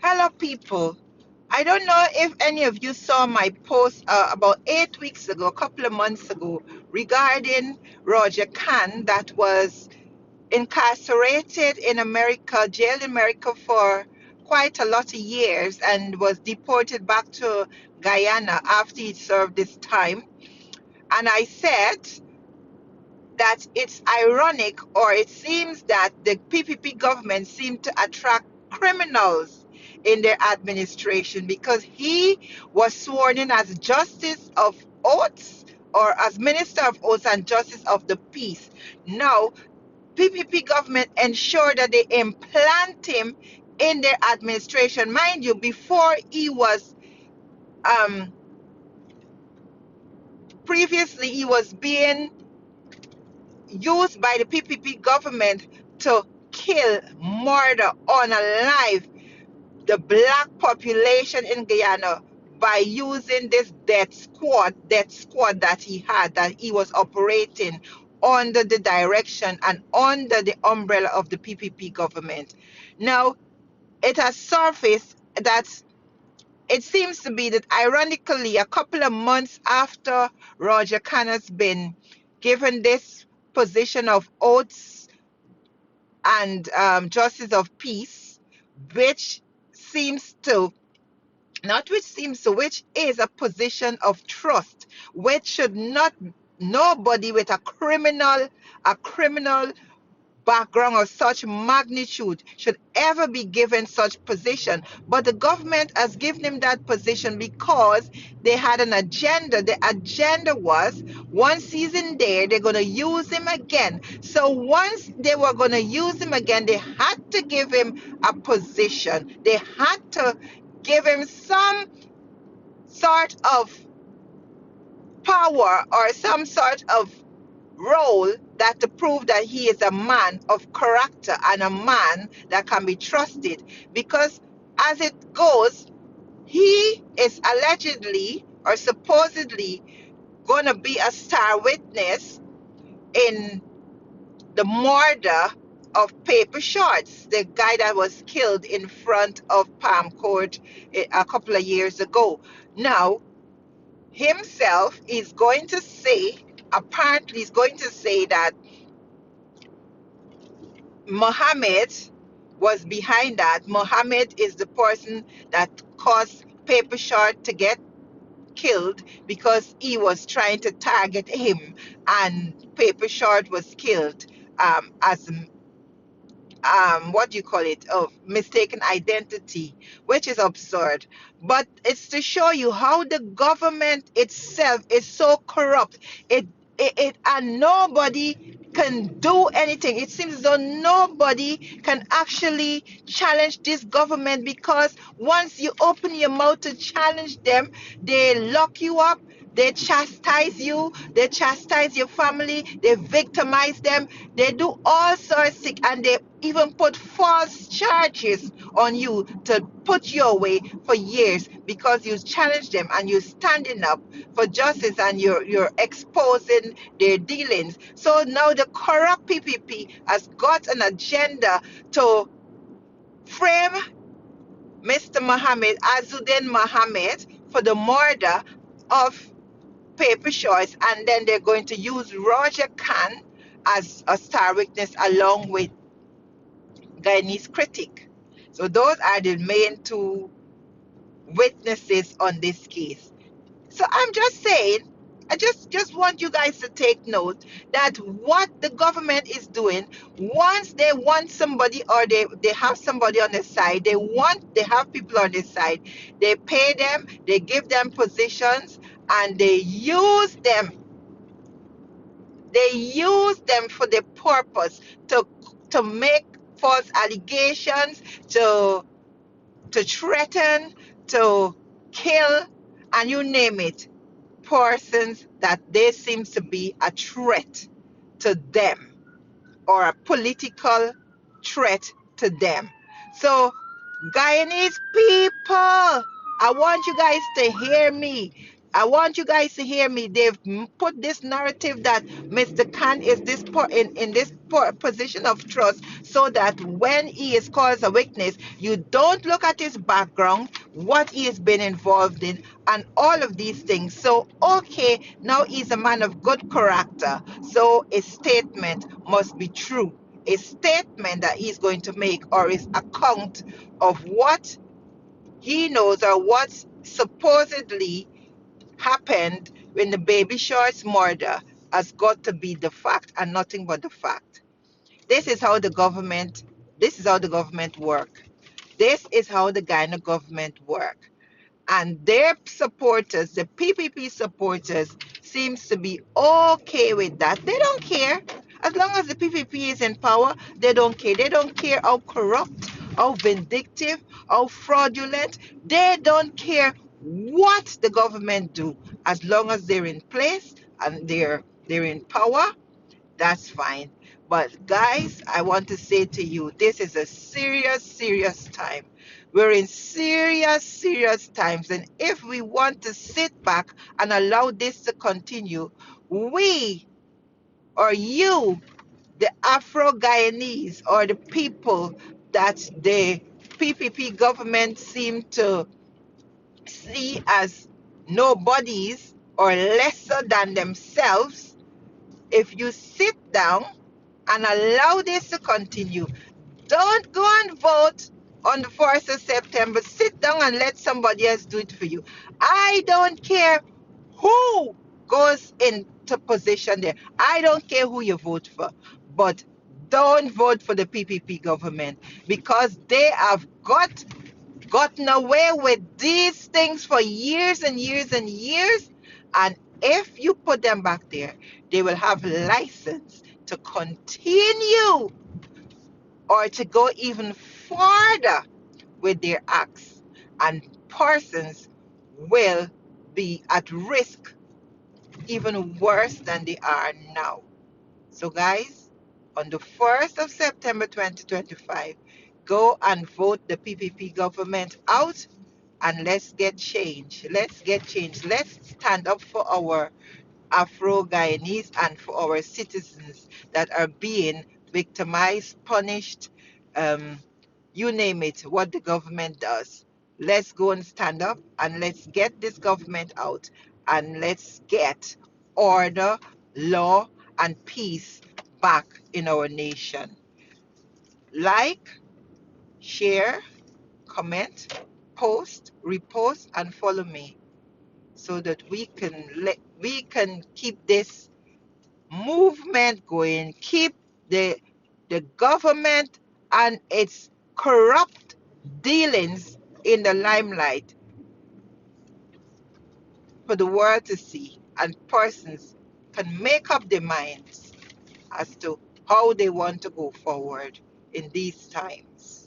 Hello, people. I don't know if any of you saw my post about 8 weeks ago, a couple of months ago, regarding Roger Khan that was incarcerated in America, jailed in America for quite a lot of years and was deported back to Guyana after he served his time. And I said that it's ironic, or it seems that the PPP government seemed to attract criminals in their administration, because he was sworn in as Justice of Oaths, or as Minister of Oaths and Justice of the Peace. Now, PPP government ensured that they implant him in their administration. Mind you, before he was, um, previously he was being used by the PPP government to kill, murder, unalive the black population in Guyana by using this death squad that he had, that he was operating under the direction and under the umbrella of the PPP government. Now, it has surfaced that it seems to be that, ironically, a couple of months after Roger Khan has been given this position of oaths and justice of peace, which seems to, not which seems to, which is a position of trust, which should not, nobody with a criminal background of such magnitude should ever be given such position. But the government has given him that position because they had an agenda. The agenda was, once he's in there, they're going to use him again. So once they were going to use him again, they had to give him a position. They had to give him some sort of power or some sort of role, that to prove that he is a man of character and a man that can be trusted. Because as it goes, he is allegedly or supposedly going to be a star witness in the murder of Paper Shorts, the guy that was killed in front of Palm Court a couple of years ago. Now, himself is going to say, apparently, he's going to say that Mohammed was behind that. Mohammed is the person that caused Paper Short to get killed, because he was trying to target him, and Paper Short was killed as what do you call it, of mistaken identity, which is absurd. But it's to show you how the government itself is so corrupt. It and nobody can do anything. It seems as though nobody can actually challenge this government, because once you open your mouth to challenge them, they lock you up. They chastise you, they chastise your family, they victimize them, they do all sorts of, and they even put false charges on you to put you away for years, because you challenge them and you're standing up for justice, and you're exposing their dealings. So now the corrupt PPP has got an agenda to frame Mr. Mohammed, Azuddin Mohammed, for the murder of Paper Shorts, and then they're going to use Roger Khan as a star witness along with Guyanese critic. So those are the main two witnesses on this case. So I'm just saying, I just want you guys to take note that what the government is doing, once they want somebody, or they have somebody on the side, they have people on the side, they pay them, they give them positions, and they use them for the purpose to make false allegations, to threaten, to kill, and you name it, persons that they seem to be a threat to them, or a political threat to them. So, Guyanese people, I want you guys to hear me. I want you guys to hear me. They've put this narrative that Mr. Khan is in this position of trust, so that when he is called as a witness, you don't look at his background, what he has been involved in, and all of these things. So, okay, now he's a man of good character, so his statement must be true. A statement that he's going to make, or his account of what he knows or what supposedly happened when the baby shorts murder, has got to be the fact and nothing but the fact. This is how the government this is how the government work. This is how the Guyana government work. And their supporters, the PPP supporters, seems to be okay with that. They don't care. As long as the PPP is in power, they don't care. They don't care how corrupt, how vindictive, how fraudulent. They don't care what the government do. As long as they're in place and they're in power, that's fine. But guys, I want to say to you, this is a serious, serious time. We're in serious, serious times. And if we want to sit back and allow this to continue, we or you, the Afro Guyanese, or the people that the PPP government seem to see as nobodies or lesser than themselves, if you sit down and allow this to continue, don't go and vote on the 4th of September. Sit down and let somebody else do it for you. I don't care who goes into position there. I don't care who you vote for. But don't vote for the PPP government, because they have gotten away with these things for years and years and years. And if you put them back there, they will have license to continue or to go even farther with their acts. And persons will be at risk even worse than they are now. So, guys, on the 1st of September 2025, go and vote the PPP government out, and let's get change. Let's get change. Let's stand up for our Afro Guyanese and for our citizens that are being victimized, punished, um, you name it, what the government does. Let's go and stand up and let's get this government out, and let's get order, law, and peace back in our nation. Like, share, comment, post, repost, and follow me, so that we can keep this movement going, keep the government and its corrupt dealings in the limelight for the world to see, and persons can make up their minds as to how they want to go forward in these times.